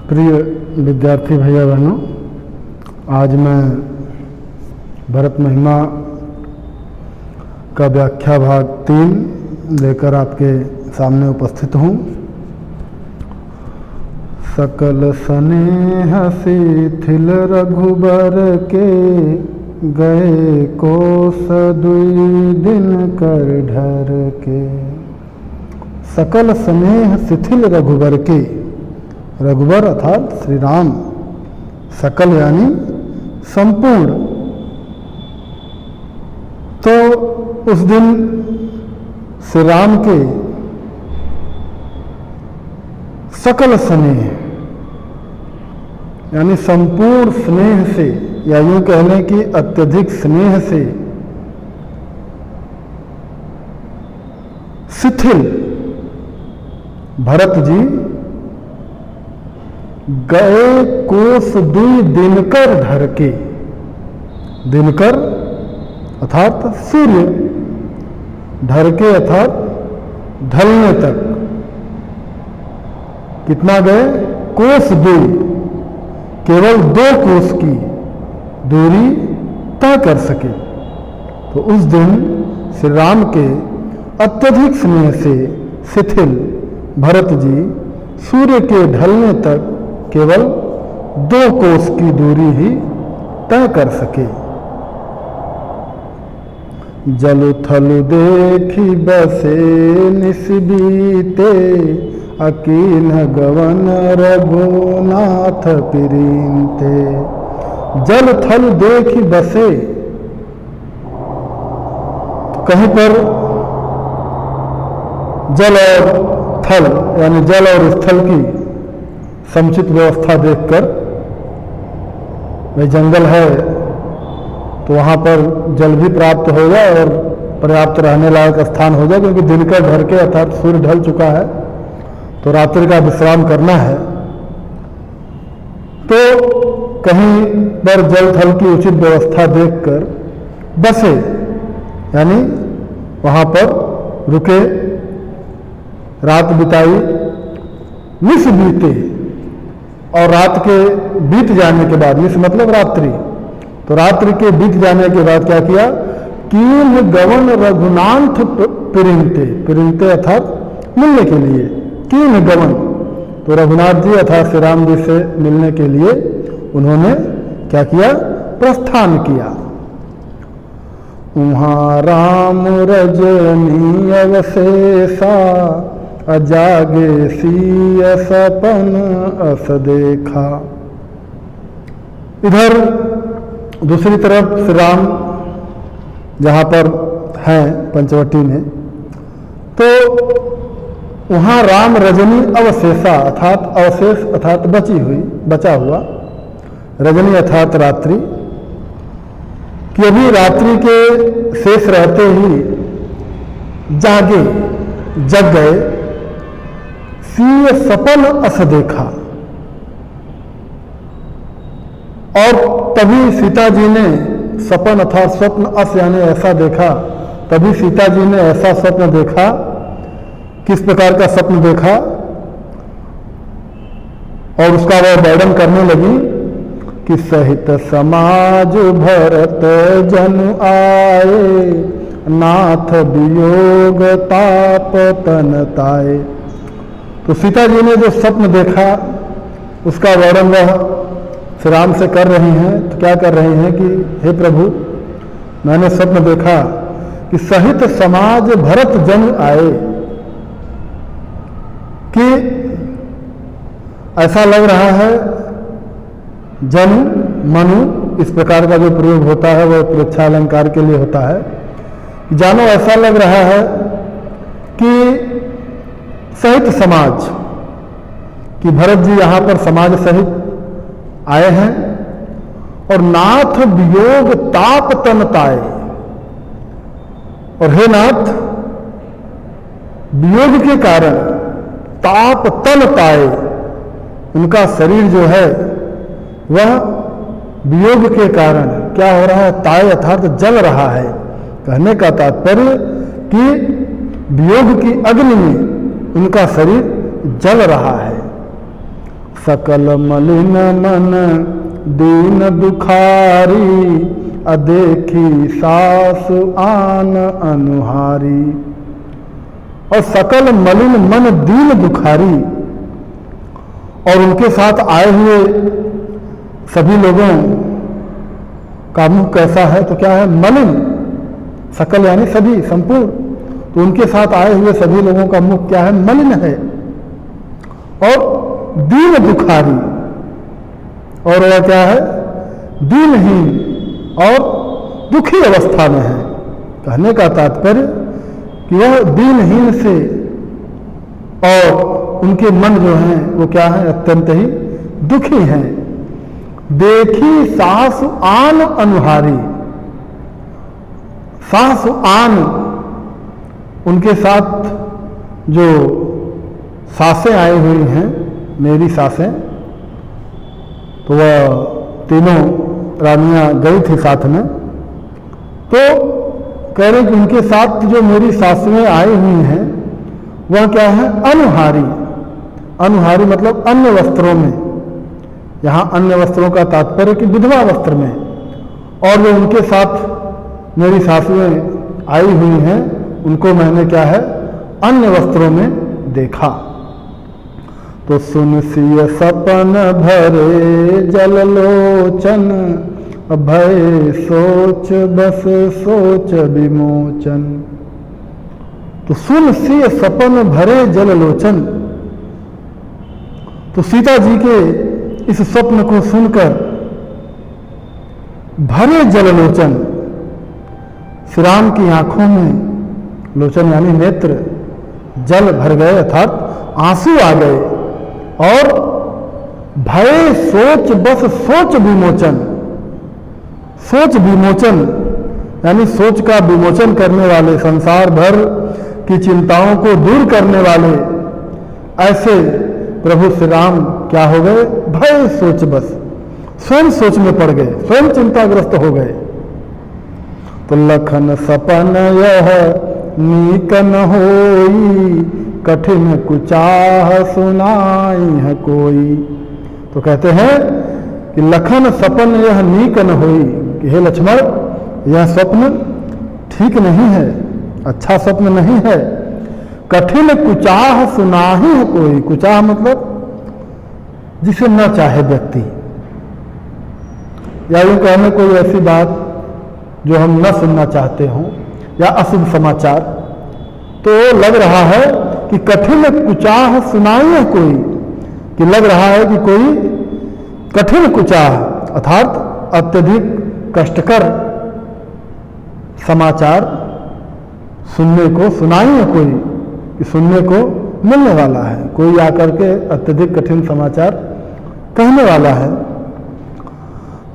प्रिय विद्यार्थी भैया बहनों, आज मैं भरत महिमा का व्याख्या भाग 3 लेकर आपके सामने उपस्थित हूँ। सकल स्नेह शिथिल रघुबर के गए कोस दुई दिन कर ढर के। सकल स्नेह शिथिल रघुबर के, रघुबर अर्थात श्री राम, सकल यानी संपूर्ण। तो उस दिन श्री राम के सकल स्नेह यानी संपूर्ण स्नेह से, या यूं कह लें कि अत्यधिक स्नेह से शिथिल भरत जी गए कोस दुई दिनकर ढर के। दिनकर अर्थात सूर्य, ढर के अर्थात ढलने तक। कितना गए? कोस दुई, केवल 2 कोस की दूरी तय कर सके। तो उस दिन श्री राम के अत्यधिक स्नेह से शिथिल भरत जी सूर्य के ढलने तक केवल 2 कोस की दूरी ही तय कर सके। जल थल देखी बसे निस्बीते, अकीन गवन रघुनाथ पिरीनते। जल थल देखी बसे, कहीं पर जल और थल यानी जल और स्थल की समुचित व्यवस्था देखकर, भाई जंगल है तो वहाँ पर जल भी प्राप्त होगा और पर्याप्त रहने लायक स्थान हो जाए, क्योंकि दिन का ढर के अर्थात सूर्य ढल चुका है तो रात्रि का विश्राम करना है। तो कहीं पर जल थल की उचित व्यवस्था देखकर बसे यानी वहाँ पर रुके, रात बिताई। निस बीते, और रात के बीत जाने के बाद, निस मतलब रात्रि, तो रात्रि के बीत जाने के बाद क्या किया? कीन गवन रघुनाथ पिरिंते, पिरिंते अर्थात मिलने के लिए। कीन गवन, तो रघुनाथ जी अर्थात श्री राम जी से मिलने के लिए उन्होंने क्या किया? प्रस्थान किया। उहाँ राम रजनी अवशेषा, अजागे सीय सपन अस देखा। इधर दूसरी तरफ श्री राम जहाँ पर हैं पंचवटी में, तो वहाँ राम रजनी अवशेषा अर्थात अवशेष अर्थात बची हुई, बचा हुआ, रजनी अर्थात रात्रि, कि अभी रात्रि के शेष रहते ही जागे, जग गए। सीय सपन अस देखा, और तभी सीता जी ने सपन अर्थात स्वप्न, अस यानी ऐसा देखा, तभी सीता जी ने ऐसा स्वप्न देखा। किस प्रकार का स्वप्न देखा? और उसका वह वर्णन करने लगी कि सहित समाज भरत जन आए, नाथ वियोग ताप तन ताए। तो सीता जी ने जो स्वप्न देखा उसका वर्णन वह श्री राम से कर रही हैं। तो क्या कर रही हैं कि हे प्रभु, मैंने स्वप्न देखा कि सहित समाज भरत जन आए, कि ऐसा लग रहा है, जन मनु इस प्रकार का जो प्रयोग होता है वह प्रेक्षा अलंकार के लिए होता है। जानो ऐसा लग रहा है कि सहित समाज, कि भरत जी यहाँ पर समाज सहित आए हैं, और नाथ वियोग ताप तन ताए। और हे नाथ, वियोग के कारण ताप तन ताए, उनका शरीर जो है वह वियोग के कारण क्या हो रहा है? ताए अर्थात जल रहा है। कहने का तात्पर्य कि वियोग की अग्नि में उनका शरीर जल रहा है। सकल मलिन मन दीन दुखारी, अदेखी सास आन अनुहारी। और सकल मलिन मन दीन दुखारी, और उनके साथ आए हुए सभी लोगों का मुख कैसा है? तो क्या है? मलिन। सकल यानी सभी, संपूर्ण। तो उनके साथ आए हुए सभी लोगों का मुख क्या है? मलिन है और दीन दुखारी। और वह क्या है? दीनहीन और दुखी अवस्था में है। कहने का तात्पर्य कि वह दीनहीन से, और उनके मन जो हैं वो क्या है? अत्यंत ही दुखी हैं। देखी सास आन अनुहारी, सास आन, उनके साथ जो सासें आई हुई हैं, मेरी सासें, तो वह तीनों रानियां गई थी साथ में। तो कह रहे कि उनके साथ जो मेरी सासुएं आई हुई हैं वह क्या है? अनुहारी। अनुहारी मतलब अन्य वस्त्रों में। यहाँ अन्य वस्त्रों का तात्पर्य कि विधवा वस्त्र में। और जो उनके साथ मेरी सासुएं आई हुई हैं उनको मैंने क्या है? अन्य वस्त्रों में देखा। तो सुन सिय सपन भरे जल लोचन, भय सोच बस सोच विमोचन। तो सुन सिय सपन भरे जल लोचन। तो सीता जी के इस स्वप्न को सुनकर भरे जल लोचन, श्री राम की आंखों में, लोचन यानी नेत्र, जल भर गए अर्थात आंसू आ गए। और भय सोच बस सोच विमोचन। सोच विमोचन यानी सोच का विमोचन करने वाले, संसार भर की चिंताओं को दूर करने वाले ऐसे प्रभु श्री राम क्या हो गए? भय सोच बस, स्वयं सोच में पड़ गए, स्वयं चिंताग्रस्त हो गए। तो लखन सपन यह नीक न होई, कठिन कुचाह सुनाई है कोई। तो कहते हैं कि लखन सपन यह नीक न होई, कि हे लक्ष्मण, यह स्वप्न ठीक नहीं है, अच्छा स्वप्न नहीं है। कठिन कुचाह सुनाही है कोई। कुचाह मतलब जिसे न चाहे व्यक्ति, या यूं कहने कोई ऐसी बात जो हम न सुनना चाहते हों, या अशुभ समाचार। तो लग रहा है कि कठिन कुचाह सुनाई है कोई, कि लग रहा है कि कोई कठिन कुचाह अर्थात अत्यधिक कष्टकर समाचार सुनने को, सुनाई है कोई, कि सुनने को मिलने वाला है। कोई आकर के अत्यधिक कठिन समाचार कहने वाला है।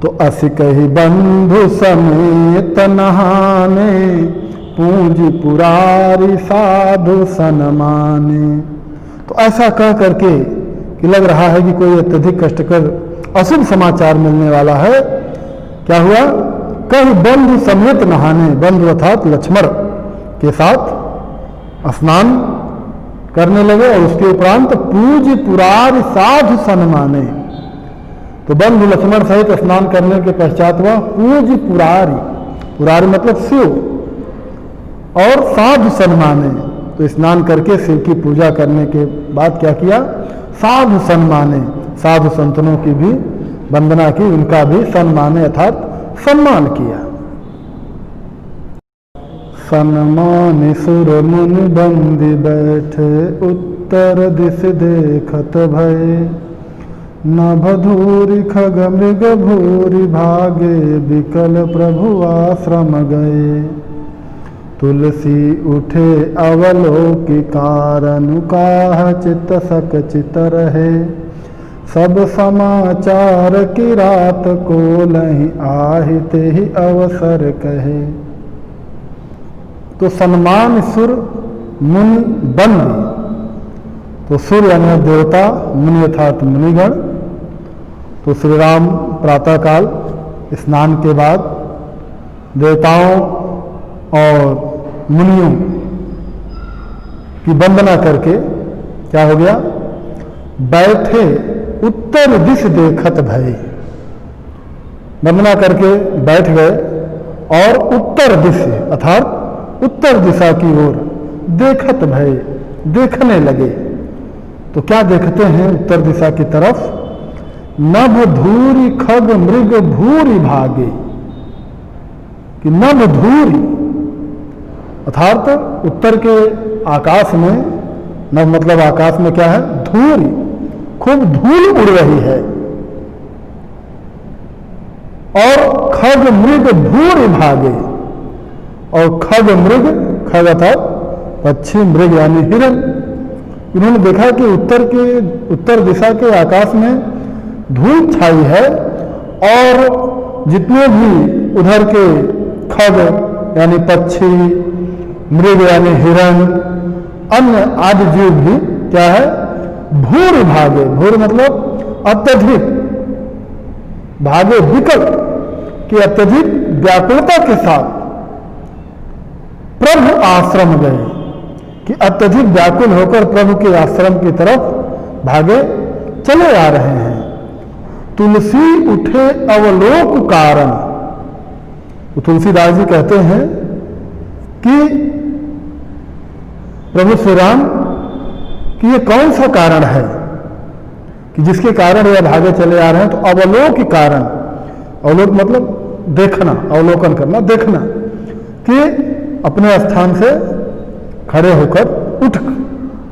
तो अस कही बंधु समेत नहाने, पूंजी पुरारी साधु सनमाने। तो ऐसा कह करके कि लग रहा है कि कोई अत्यधिक कष्टकर अशुभ समाचार मिलने वाला है। क्या हुआ? कहीं बंधु समेत नहाने, बंधु अर्थात लक्ष्मण के साथ स्नान करने लगे, और उसके उपरांत पूज्य पुरारी साधु सन्माने। तो बंधु लक्ष्मण सहित स्नान करने के पश्चात वह पूज्य पुरारी, पुरारी मतलब शिव, और साधु सन्माने। तो स्नान करके शिव की पूजा करने के बाद क्या किया? साधु सन्माने, साधु संतनों की भी वंदना की, उनका भी सन्माने अर्थात सम्मान किया। सन्मान सुर मुनि बंदी बैठे, उत्तर दिश देखत भय। नभ धूरि खग मृग भूरि भागे, बिकल प्रभु आश्रम गए। तुलसी उठे अवलोकि कारण, काह चित सक चित रहे। सब समाचार की रात को लहि, आहिते ही अवसर कहे। तो सन्मान सुर मुनि बंदी। तो सुर यानी देवता, मुनि अर्थात मुनिगण। तो श्री राम प्रातःकाल स्नान के बाद देवताओं और मुनियों की वंदना करके क्या हो गया? बैठे उत्तर दिश देखत भय। वंदना करके बैठ गए और उत्तर दिश अर्थात उत्तर दिशा की ओर देखत भय, देखने लगे। तो क्या देखते हैं उत्तर दिशा की तरफ? नभ धूरी खग मृग भूरी भागे, कि नभ धूरी अर्थात उत्तर के आकाश में, नभ मतलब आकाश में क्या है? धूरी, खूब धूल उड़ रही है। और खग मृग भूरी भागे, और खग मृग, खग अर्थात पक्षी, मृग यानी हिरण, इन्होंने देखा कि उत्तर दिशा के आकाश में धूल छाई है और जितने भी उधर के खग यानी पक्षी, मृग यानी हिरण, अन्य आदि जीव भी क्या है? भूर भागे। भूर मतलब अत्यधिक, भागे विकट, कि अत्यधिक व्याकुलता के साथ प्रभु आश्रम गए, कि अत्यधिक व्याकुल होकर प्रभु के आश्रम की तरफ भागे चले आ रहे हैं। तुलसी उठे अवलोक कारण। तो तुलसीदास जी कहते हैं कि प्रभु श्री राम कि ये कौन सा कारण है कि जिसके कारण यह भागे चले आ रहे हैं? तो अवलोक कारण, अवलोक मतलब देखना, अवलोकन करना, देखना, कि अपने स्थान से खड़े होकर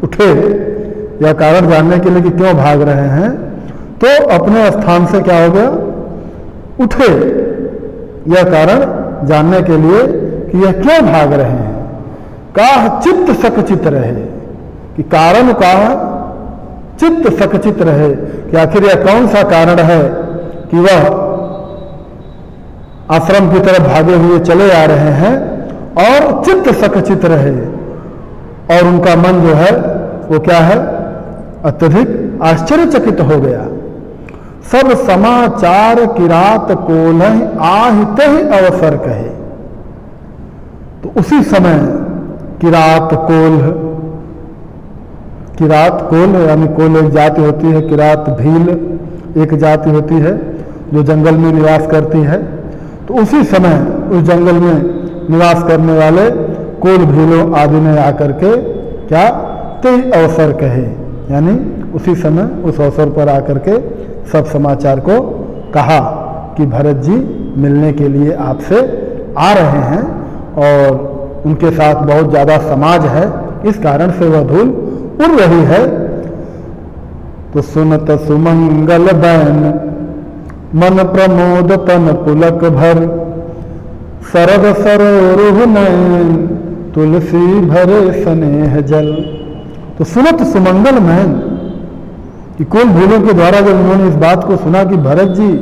उठे, यह कारण जानने के लिए कि क्यों भाग रहे हैं। तो अपने स्थान से क्या हो गया? उठे, यह कारण जानने के लिए कि यह क्यों भाग रहे हैं। काह चित्त सकचित रहे, कि कारण काह चित्त सकचित रहे, कि आखिर यह कौन सा कारण है कि वह आश्रम की तरफ भागे हुए चले आ रहे हैं और चित्त सकचित रहे, और उनका मन जो है वो क्या है? अत्यधिक आश्चर्यचकित हो गया। सब समाचार किरात कोल्ह आहिते ही अवसर कहे। तो उसी समय किरात कोल्ह यानी कोल्ह एक जाति होती है, किरात भील एक जाति होती है जो जंगल में निवास करती है। तो उसी समय उस जंगल में निवास करने वाले कोल भीलों आदि ने आकर के क्या? ते अवसर कहे, यानी उसी समय उस अवसर पर आकर के सब समाचार को कहा कि भरत जी मिलने के लिए आपसे आ रहे हैं और उनके साथ बहुत ज़्यादा समाज है, इस कारण से वह धूल उड़ रही है। तो सुनत सुमंगल बैन मन प्रमोद तन पुलक भर, सरद सरोरुह नयन तुलसी भरे स्नेह जल। तो सुनत सुमंगल मैन, कि कोल भूलों के द्वारा जब उन्होंने इस बात को सुना कि भरत जी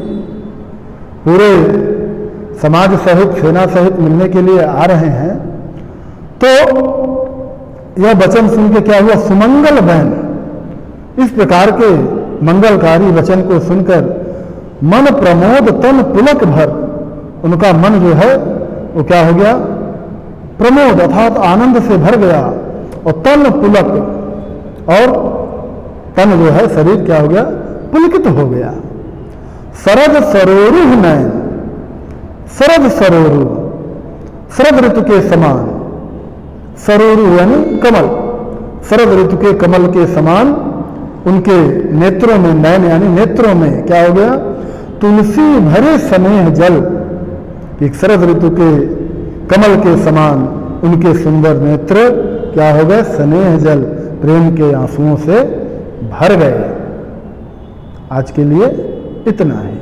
पूरे समाज सहित, सेना सहित मिलने के लिए आ रहे हैं, तो यह वचन सुन के क्या हुआ? सुमंगल बहन, इस प्रकार के मंगलकारी वचन को सुनकर मन प्रमोद तन पुलक भर, उनका मन जो है वो क्या हो गया? प्रमोद अर्थात आनंद से भर गया, और तन पुलक, और तन जो है शरीर क्या हो गया? पुलकित हो गया। शरद सरोरुह नयन, शरद सरोरु, शरद ऋतु के समान, सरोरु यानी कमल, शरद ऋतु के कमल के समान उनके नेत्रों में, नयन यानी नेत्रों में क्या हो गया? तुलसी भरे स्नेह जल, एक शरद ऋतु के कमल के समान उनके सुंदर नेत्र क्या हो गए? स्नेह जल, प्रेम के आंसुओं से भर गए। आज के लिए इतना है।